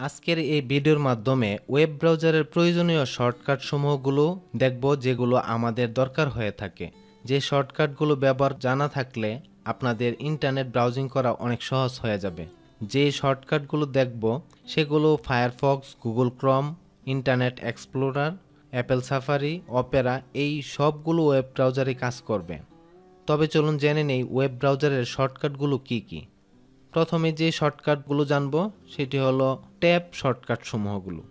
আজকের এই ভিডিওর মাধ্যমে ওয়েব ব্রাউজারের প্রয়োজনীয় শর্টকাট সমূহগুলো দেখব যেগুলো আমাদের দরকার হয়ে থাকে। যে শর্টকাটগুলো ব্যবহার জানা থাকলে আপনাদের ইন্টারনেট ব্রাউজিং করা অনেক সহজ হয়ে যাবে। যে শর্টকাটগুলো দেখব সেগুলো Firefox, Google Chrome, internet explorer, Apple safari, Opera এই সবগুলো ওয়েব ব্রাউজারে কাজ করবে। তবে চলুন জেনে নেই ওয়েব ব্রাউজারের শর্টকাটগুলো কি কি। প্রথমে যে শর্টকাটগুলো জানব সেটি হলো ট্যাব শর্টকাট সমূহগুলো।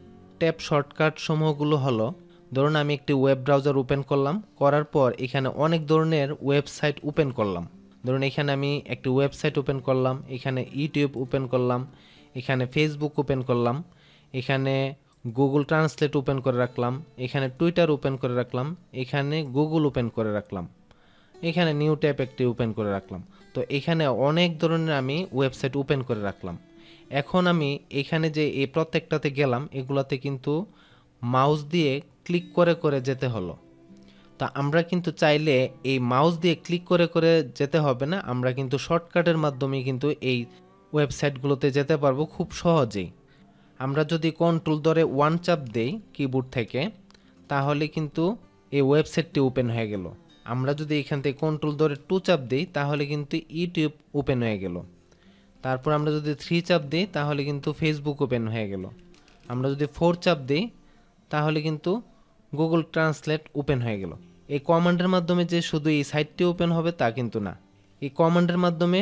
ট্যাব শর্টকাট সমূহগুলো হলো, ধরুন আমি একটি ওয়েব ব্রাউজার ওপেন করলাম, করার পর এখানে অনেক ধরনের ওয়েবসাইট ওপেন করলাম। ধরুন এখানে আমি একটি ওয়েবসাইট ওপেন করলাম, এখানে ইউটিউব ওপেন করলাম, এখানে ফেসবুক ওপেন করলাম, এখানে গুগল ট্রান্সলেট ওপেন করে রাখলাম, এখানে টুইটার ওপেন করে রাখলাম, এখানে গুগল ওপেন করে রাখলাম, এখানে নিউ ট্যাব একটি ওপেন করে রাখলাম। তো এখানে অনেক ধরনের আমি ওয়েবসাইট ওপেন করে রাখলাম। এখন আমি এখানে যে এই প্রত্যেকটাতে গেলাম, এগুলাতে কিন্তু মাউস দিয়ে ক্লিক করে করে যেতে হলো। তা আমরা কিন্তু চাইলে এই মাউস দিয়ে ক্লিক করে করে যেতে হবে না, আমরা কিন্তু শর্টকাটের মাধ্যমে কিন্তু এই ওয়েবসাইটগুলোতে যেতে পারবো খুব সহজেই। আমরা যদি কন্ট্রোল ধরে 1 চাপ দেই কিবোর্ড থেকে, তাহলে কিন্তু এই ওয়েবসাইটটি ওপেন হয়ে গেল। আমরা যদি এখান থেকে কন্ট্রোল ধরে 2 চাপ দিই তাহলে কিন্তু ইউটিউব ওপেন হয়ে গেল। তারপর আমরা যদি 3 চাপ দিই তাহলে কিন্তু ফেসবুক ওপেন হয়ে গেল। আমরা যদি 4 চাপ দিই তাহলে কিন্তু গুগল ট্রান্সলেট ওপেন হয়ে গেল। এই কমান্ডের মাধ্যমে যে শুধু এই সাইটটি ওপেন হবে তা কিন্তু না, এই কমান্ডের মাধ্যমে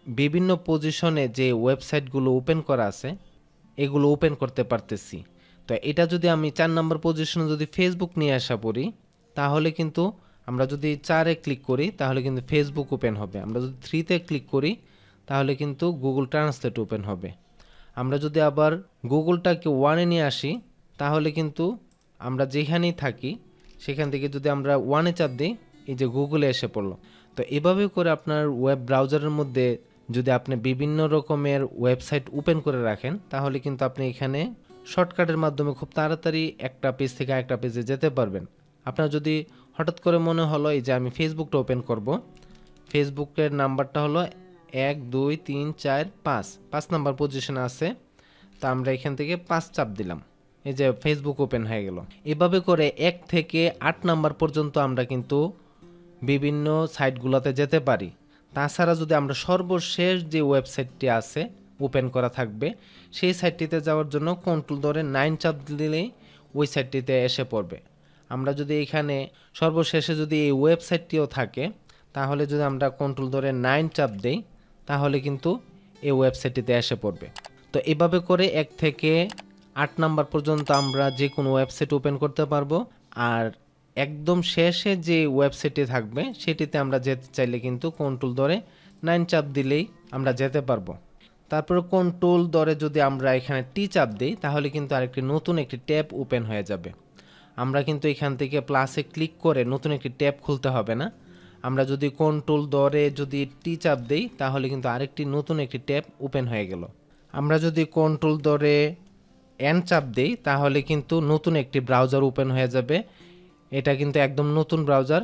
বিভিন্ন পজিশনে যে ওয়েবসাইটগুলো ওপেন করা আছে এগুলো ওপেন করতে পারতেছি। তো এটা যদি আমি 4 নম্বর পজিশনে যদি ফেসবুক নিয়ে আসা পড়ি, তাহলে কিন্তু আমরা যদি 4-এ ক্লিক করি তাহলে কিন্তু ফেসবুক ওপেন হবে। আমরা যদি 3-তে ক্লিক করি তাহলে কিন্তু গুগল ট্রান্সলেট ওপেন হবে। আমরা যদি আবার গুগলটাকে 1-এ নিয়ে আসি তাহলে কিন্তু আমরা যেখানেই থাকি সেখান থেকে যদি আমরা 1-এ চাপ দিই, এই যে গুগলে এসে পড়লো। তো এভাবে করে আপনার ওয়েব ব্রাউজারের মধ্যে যদি আপনি বিভিন্ন রকমের ওয়েবসাইট ওপেন করে রাখেন তাহলে কিন্তু আপনি এখানে শর্টকাটের মাধ্যমে খুব তাড়াতাড়ি একটা পেজ থেকে আরেকটা পেজে যেতে পারবেন। আপনার যদি হঠাৎ করে মনে হলো এই যে আমি ফেসবুকটা ওপেন করব, ফেসবুকের নাম্বারটা হলো 1 2 3 4 5 নাম্বার পজিশনে আছে, তা আমরা এখান থেকে 5 চাপ দিলাম, এই যে ফেসবুক ওপেন হয়ে গেল। এভাবে করে 1 থেকে 8 নাম্বার পর্যন্ত আমরা কিন্তু বিভিন্ন সাইটগুলোতে যেতে পারি। তাছাড়া যদি আমরা সর্বশেষ যে ওয়েবসাইটটি আছে ওপেন করা থাকবে সেই সাইটটিতে যাওয়ার জন্য কন্ট্রোল ধরে 9 চাপ দিলেই ওই সাইটটিতে এসে পড়বে। আমরা যদি এখানে সর্বশেষে যদি এই ওয়েবসাইটটিও থাকে তাহলে যদি আমরা কন্ট্রোল ধরে 9 চাপ দেই তাহলে কিন্তু এই ওয়েবসাইটটিতে এসে পড়বে। তো এভাবে করে 1 থেকে 8 নাম্বার পর্যন্ত আমরা যে কোনো ওয়েবসাইট ওপেন করতে পারবো। আর একদম শেষে যে ওয়েবসাইটটি থাকবে সেটিতে আমরা যেতে চাইলে কিন্তু কন্ট্রোল ধরে 9 চাপ দিলেই আমরা যেতে পারবো। তারপর কন্ট্রোল ধরে যদি আমরা এখানে টি চাপ দিই তাহলে কিন্তু আরেকটি নতুন একটি ট্যাব ওপেন হয়ে যাবে। আমরা কিন্তু এখান থেকে প্লাসে ক্লিক করে নতুন একটি ট্যাব খুলতে হবে না, আমরা যদি কন্ট্রোল ধরে যদি টি চাপ দেই তাহলে কিন্তু আরেকটি নতুন একটি ট্যাব ওপেন হয়ে গেল। আমরা যদি কন্ট্রোল ধরে এন চাপ দেই তাহলে কিন্তু নতুন একটি ব্রাউজার ওপেন হয়ে যাবে। এটা কিন্তু একদম নতুন ব্রাউজার,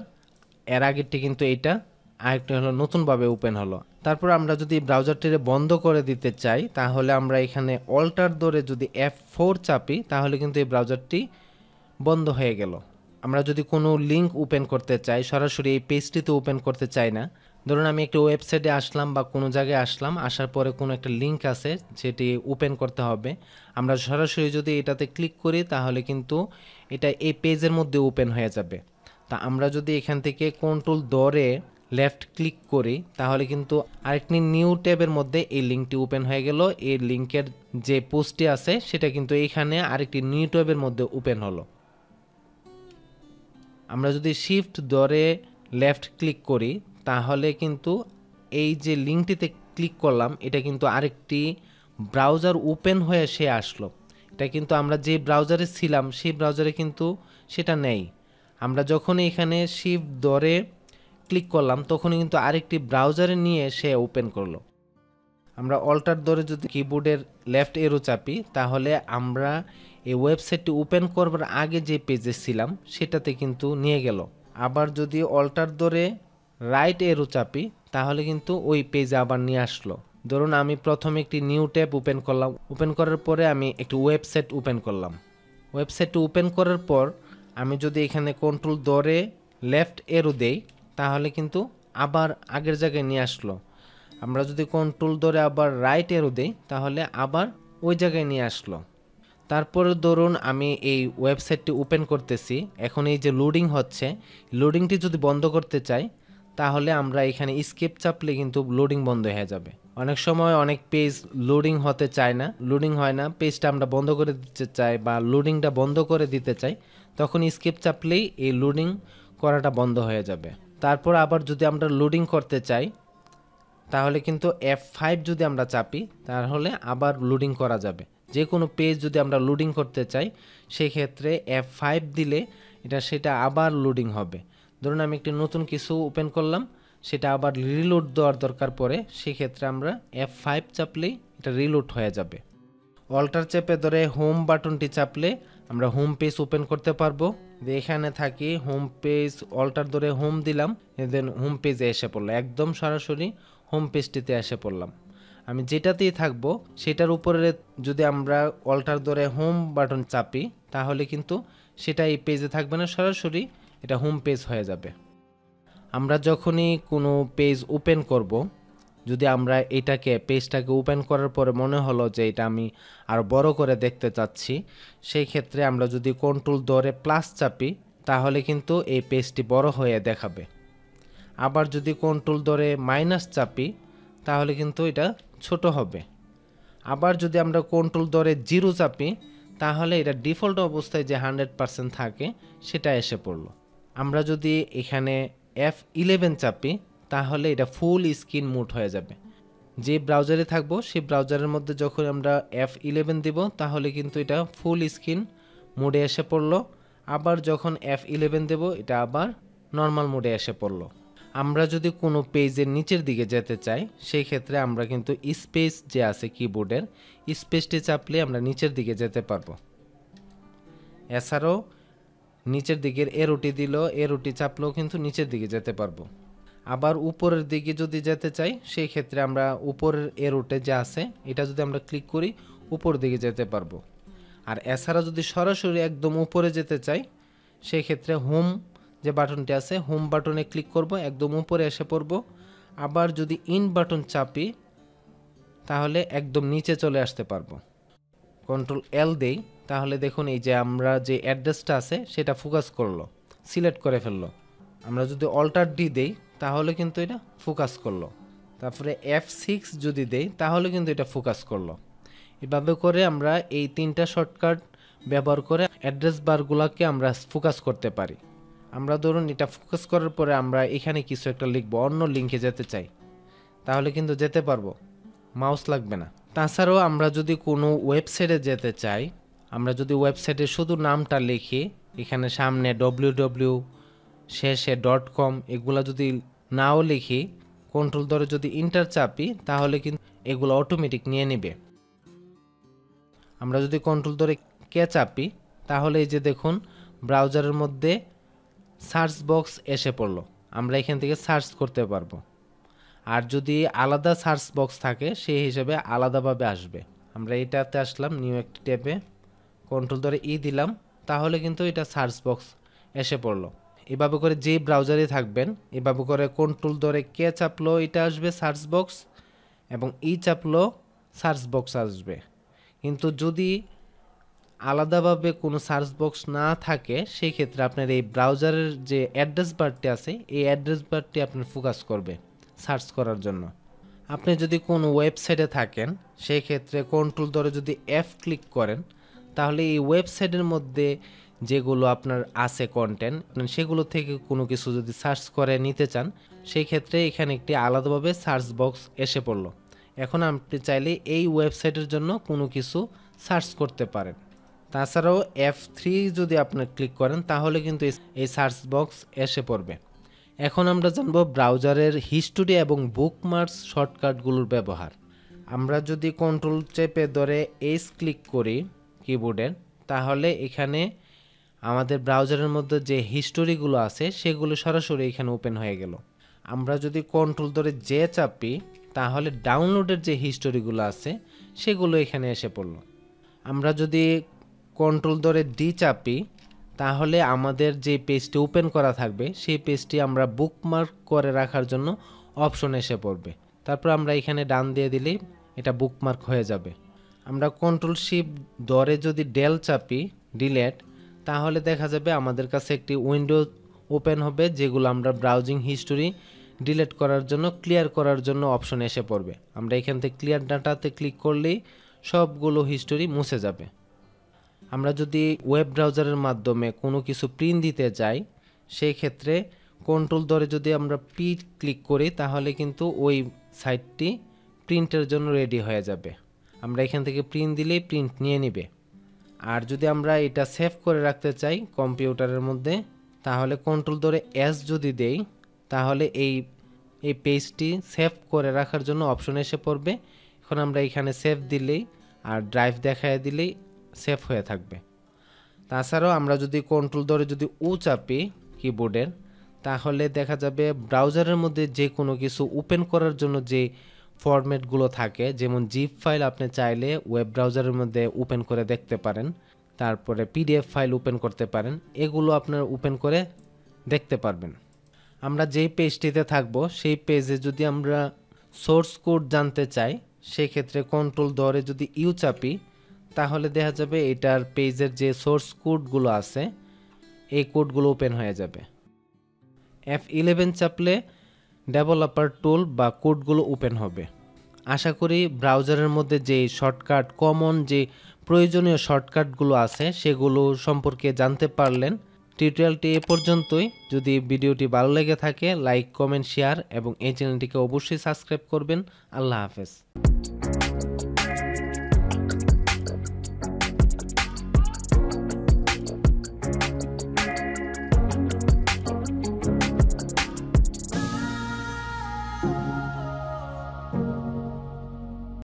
এর আগেরটি কিন্তু এটা আরেকটি হলো নতুনভাবে ওপেন হলো। তারপর আমরা যদি ব্রাউজারটিকে বন্ধ করে দিতে চাই তাহলে আমরা এখানে অল্টার ধরে যদি F4 চাপি তাহলে কিন্তু এই ব্রাউজারটি বন্ধ হয়ে গেল। আমরা যদি কোনো লিঙ্ক ওপেন করতে চাই, সরাসরি এই পেজটিতে ওপেন করতে চাই না, ধরুন আমি একটা ওয়েবসাইটে আসলাম বা কোনো জায়গায় আসলাম, আসার পরে কোনো একটা লিঙ্ক আছে যেটি ওপেন করতে হবে, আমরা সরাসরি যদি এটাতে ক্লিক করি তাহলে কিন্তু এটা এই পেজের মধ্যে ওপেন হয়ে যাবে। তা আমরা যদি এখান থেকে কন্ট্রোল ধরে লেফট ক্লিক করি তাহলে কিন্তু আরেকটি নিউ ট্যাবের মধ্যে এই লিঙ্কটি ওপেন হয়ে গেল। এই লিঙ্কের যে পোস্টটি আছে সেটা কিন্তু এইখানে আরেকটি নিউ ট্যাবের মধ্যে ওপেন হলো। আমরা যদি শিফট ধরে লেফট ক্লিক করি তাহলে কিন্তু এই যে লিঙ্কটিতে ক্লিক করলাম এটা কিন্তু আরেকটি ব্রাউজার ওপেন হয়ে সে আসলো। এটা কিন্তু আমরা যে ব্রাউজারে ছিলাম সেই ব্রাউজারে কিন্তু সেটা নেই। আমরা যখন এখানে শিফট ধরে ক্লিক করলাম তখন কিন্তু আরেকটি ব্রাউজারে নিয়ে সে ওপেন করলো। আমরা অল্টার ধরে যদি কিবোর্ডের লেফট এরো চাপি তাহলে আমরা এই ওয়েবসাইটটি ওপেন করবার আগে যে পেজে ছিলাম সেটাতে কিন্তু নিয়ে গেল। আবার যদি অল্টার ধরে রাইট এরো চাপি তাহলে কিন্তু ওই পেজে আবার নিয়ে আসলো। ধরুন আমি প্রথমে একটি নিউ ট্যাব ওপেন করলাম, ওপেন করার পরে আমি একটি ওয়েবসাইট ওপেন করলাম। ওয়েবসাইটটি ওপেন করার পর আমি যদি এখানে কন্ট্রোল ধরে লেফট এরো দেই তাহলে কিন্তু আবার আগের জায়গায় নিয়ে আসলো। আমরা যদি কন্ট্রোল ধরে আবার রাইট এরো দেই তাহলে আবার ওই জায়গায় নিয়ে আসলো। তারপরে ধরুন আমি এই ওয়েবসাইটটি ওপেন করতেছি, এখন এই যে লোডিং হচ্ছে, লোডিংটি যদি বন্ধ করতে চাই তাহলে আমরা এখানে স্কিপ চাপলে কিন্তু লোডিং বন্ধ হয়ে যাবে। অনেক সময় অনেক পেজ লোডিং হতে চায় না, লোডিং হয় না, পেজটা আমরা বন্ধ করে দিতে চাই বা লোডিংটা বন্ধ করে দিতে চাই, তখন স্কিপ চাপলেই এই লোডিং করাটা বন্ধ হয়ে যাবে। তারপর আবার যদি আমরা লোডিং করতে চাই তাহলে কিন্তু F5 যদি আমরা চাপি তাহলে আবার লোডিং করা যাবে। যে কোনো পেজ যদি আমরা লোডিং করতে চাই সেই ক্ষেত্রে F5 দিলে সেটা আবার লোডিং হবে। ধরুন আমি একটি নতুন কিছু ওপেন করলাম, সেটা আবার রিলোড দেওয়ার দরকার পড়ে, সেই ক্ষেত্রে আমরা F5 চাপলেই এটা রিলোড হয়ে যাবে। অল্টার চেপে ধরে হোম বাটনটি চাপলে আমরা হোম পেজ ওপেন করতে পারবো। এখানে থাকি হোম পেজ, অল্টার ধরে হোম দিলাম, দেন হোম পেজে এসে পড়লো, একদম সরাসরি হোম পেজটিতে এসে পড়লাম। আমি যেটাতেই থাকবো সেটার উপরে যদি আমরা অল্টার ধরে হোম বাটন চাপি তাহলে কিন্তু সেটা এই পেজে থাকবে না, সরাসরি এটা হোম পেজ হয়ে যাবে। আমরা যখনই কোনো পেজ ওপেন করব, যদি আমরা পেজটাকে ওপেন করার পরে মনে হলো যে এটা আমি আরও বড় করে দেখতে চাচ্ছি, সেই ক্ষেত্রে আমরা যদি কন্ট্রোল ধরে প্লাস চাপি তাহলে কিন্তু এই পেজটি বড় হয়ে দেখাবে। আবার যদি কন্ট্রোল ধরে মাইনাস চাপি তাহলে কিন্তু এটা ছোট হবে। আবার যদি আমরা কন্ট্রোল ধরে 0 চাপি তাহলে এটা ডিফল্ট অবস্থায় যে 100% থাকে সেটা এসে পড়লো। আমরা যদি এখানে F11 চাপি তাহলে এটা ফুল স্ক্রিন মোড হয়ে যাবে। যে ব্রাউজারে থাকবো সেই ব্রাউজারের মধ্যে যখন আমরা F11 দিব তাহলে কিন্তু এটা ফুল স্ক্রিন মোডে এসে পড়লো। আবার যখন F11 দেব এটা আবার নর্মাল মোডে এসে পড়লো। আমরা যদি কোনো পেজের নিচের দিকে যেতে চাই সেই ক্ষেত্রে আমরা কিন্তু স্পেস যে আছে কিবোর্ডের, স্পেসটি চাপলে আমরা নিচের দিকে যেতে পারবো। এছাড়াও নিচের দিকের এরোটি দিল, এরোটি চাপলেও কিন্তু নিচের দিকে যেতে পারবো। আবার উপরের দিকে যদি যেতে চাই সেই ক্ষেত্রে আমরা উপরের এরোটে যে আছে এটা যদি আমরা ক্লিক করি উপর দিকে যেতে পারবো। আর এছাড়া যদি সরাসরি একদম উপরে যেতে চাই সেই ক্ষেত্রে হোম যে বাটনটি আছে হোম বাটনে ক্লিক করব, একদম উপরে এসে পড়ব। আবার যদি ইন বাটন চাপি তাহলে একদম নিচে চলে আসতে পারবো। Ctrl+L দেই তাহলে দেখুন এই যে আমরা যে অ্যাড্রেসটা আছে সেটা ফোকাস করলো, সিলেক্ট করে ফেললো। আমরা যদি Alt+D দেই তাহলে কিন্তু এটা ফোকাস করলো। তারপরে F6 যদি দেই তাহলে কিন্তু এটা ফোকাস করলো। এভাবে করে আমরা এই 3টা শর্টকাট ব্যবহার করে অ্যাড্রেস বারগুলোকে আমরা ফোকাস করতে পারি। আমরা ধরুন এটা ফোকাস করার পরে আমরা এখানে কিছু একটা লিখবো, অন্য লিঙ্কে যেতে চাই তাহলে কিন্তু যেতে পারবো, মাউস লাগবে না। তাছাড়াও আমরা যদি কোনো ওয়েবসাইটে যেতে চাই, আমরা যদি ওয়েবসাইটে শুধু নামটা লিখি, এখানে সামনে www শেষে .com এগুলা যদি নাও লিখি, কন্ট্রোল ধরে যদি ইন্টার চাপি তাহলে কিন্তু এগুলো অটোমেটিক নিয়ে নেবে। আমরা যদি কন্ট্রোল ধরে কে চাপি তাহলে এই যে দেখুন ব্রাউজারের মধ্যে সার্চ বক্স এসে পড়লো, আমরা এখান থেকে সার্চ করতে পারবো। আর যদি আলাদা সার্চ বক্স থাকে সেই হিসেবে আলাদাভাবে আসবে। আমরা এটাতে আসলাম নিউ একটি ট্যাবে, কন্ট্রোল ধরে দিলাম তাহলে কিন্তু এটা সার্চ বক্স এসে পড়লো। এভাবে করে যে ব্রাউজারে থাকবেন এভাবে করে কন্ট্রোল ধরে কে চাপলো এটা আসবে সার্চ বক্স, এবং চাপলো সার্চ বক্স আসবে। কিন্তু যদি আলাদাভাবে কোনো সার্চ বক্স না থাকে সেই ক্ষেত্রে আপনার এই ব্রাউজারের যে অ্যাড্রেস বারটি আছে এই অ্যাড্রেস বারটি আপনার ফোকাস করবে সার্চ করার জন্য। আপনি যদি কোনো ওয়েবসাইটে থাকেন সেই ক্ষেত্রে কন্ট্রোল ধরে যদি F ক্লিক করেন তাহলে এই ওয়েবসাইটের মধ্যে যেগুলো আপনার আছে কন্টেন্ট সেগুলো থেকে কোনো কিছু যদি সার্চ করে নিতে চান সেই ক্ষেত্রে এখানে একটি আলাদাভাবে সার্চ বক্স এসে পড়লো। এখন আপনি চাইলে এই ওয়েবসাইটের জন্য কোনো কিছু সার্চ করতে পারেন। তাছাড়াও F3 যদি আপনি ক্লিক করেন তাহলে কিন্তু এই সার্চ বক্স এসে পড়বে। এখন আমরা জানবো ব্রাউজারের হিস্টোরি এবং বুকমার্কস শর্টকাটগুলোর ব্যবহার। আমরা যদি কন্ট্রোল চেপে ধরে ক্লিক করি কিবোর্ডের তাহলে এখানে আমাদের ব্রাউজারের মধ্যে যে হিস্টোরিগুলো আছে সেগুলো সরাসরি এখানে ওপেন হয়ে গেল। আমরা যদি কন্ট্রোল ধরে চাপি তাহলে ডাউনলোডের যে হিস্টোরিগুলো আছে সেগুলো এখানে এসে পড়লো। আমরা যদি কন্ট্রোল ধরে ডি চাপি তাহলে আমাদের যে পেজটি ওপেন করা থাকবে সেই পেজটি আমরা বুকমার্ক করে রাখার জন্য অপশন এসে পড়বে। তারপর আমরা এখানে ডান দিয়ে দিলেই এটা বুকমার্ক হয়ে যাবে। আমরা Ctrl+Shift ধরে যদি ডেল চাপি ডিলেট, তাহলে দেখা যাবে আমাদের কাছে একটি উইন্ডো ওপেন হবে যেগুলো আমরা ব্রাউজিং হিস্টোরি ডিলিট করার জন্য ক্লিয়ার করার জন্য অপশন এসে পড়বে। আমরা এখান থেকে ক্লিয়ার ডাটাতে ক্লিক করলেই সবগুলো হিস্টোরি মুছে যাবে। আমরা যদি ওয়েব ব্রাউজারের মাধ্যমে কোনো কিছু প্রিন্ট দিতে চাই সেই ক্ষেত্রে কন্ট্রোল ধরে যদি আমরা পি ক্লিক করি তাহলে কিন্তু ওই সাইটটি প্রিন্টের জন্য রেডি হয়ে যাবে। আমরা এখান থেকে প্রিন্ট দিলেই প্রিন্ট নিয়ে নিবে। আর যদি আমরা এটা সেভ করে রাখতে চাই কম্পিউটারের মধ্যে তাহলে কন্ট্রোল ধরে এস যদি দেই তাহলে এই পেজটি সেভ করে রাখার জন্য অপশন এসে পড়বে। এখন আমরা এখানে সেভ দিলেই আর ড্রাইভ দেখায় দিলেই সেভ হয়ে থাকবে। তাছাড়াও আমরা যদি কন্ট্রোল ধরে যদি উ চাপি কিবোর্ডের তাহলে দেখা যাবে ব্রাউজারের মধ্যে যে কোনো কিছু ওপেন করার জন্য যে ফরম্যাটগুলো থাকে, যেমন জিপ ফাইল আপনি চাইলে ওয়েব ব্রাউজারের মধ্যে ওপেন করে দেখতে পারেন, তারপরে পিডিএফ ফাইল ওপেন করতে পারেন, এগুলো আপনার ওপেন করে দেখতে পারবেন। আমরা যেই পেজটিতে থাকব সেই পেজে যদি আমরা সোর্স কোড জানতে চাই সেই ক্ষেত্রে কন্ট্রোল ধরে যদি ইউ চাপি তাহলে দেখা যাবে এটার পেজের যে সোর্স কোডগুলো আছে এই কোডগুলো ওপেন হয়ে যাবে। F11 চাপলে ডেভেলপার টুল বা কোডগুলো ওপেন হবে। আশা করি ব্রাউজারের মধ্যে যে শর্টকাট কমন যে প্রয়োজনীয় শর্টকাটগুলো আছে সেগুলো সম্পর্কে জানতে পারলেন। টিউটোরিয়ালটি এ পর্যন্তই। যদি ভিডিওটি ভালো লেগে থাকে লাইক কমেন্ট শেয়ার এবং এই চ্যানেলটিকে অবশ্যই সাবস্ক্রাইব করবেন। আল্লাহ হাফেজ।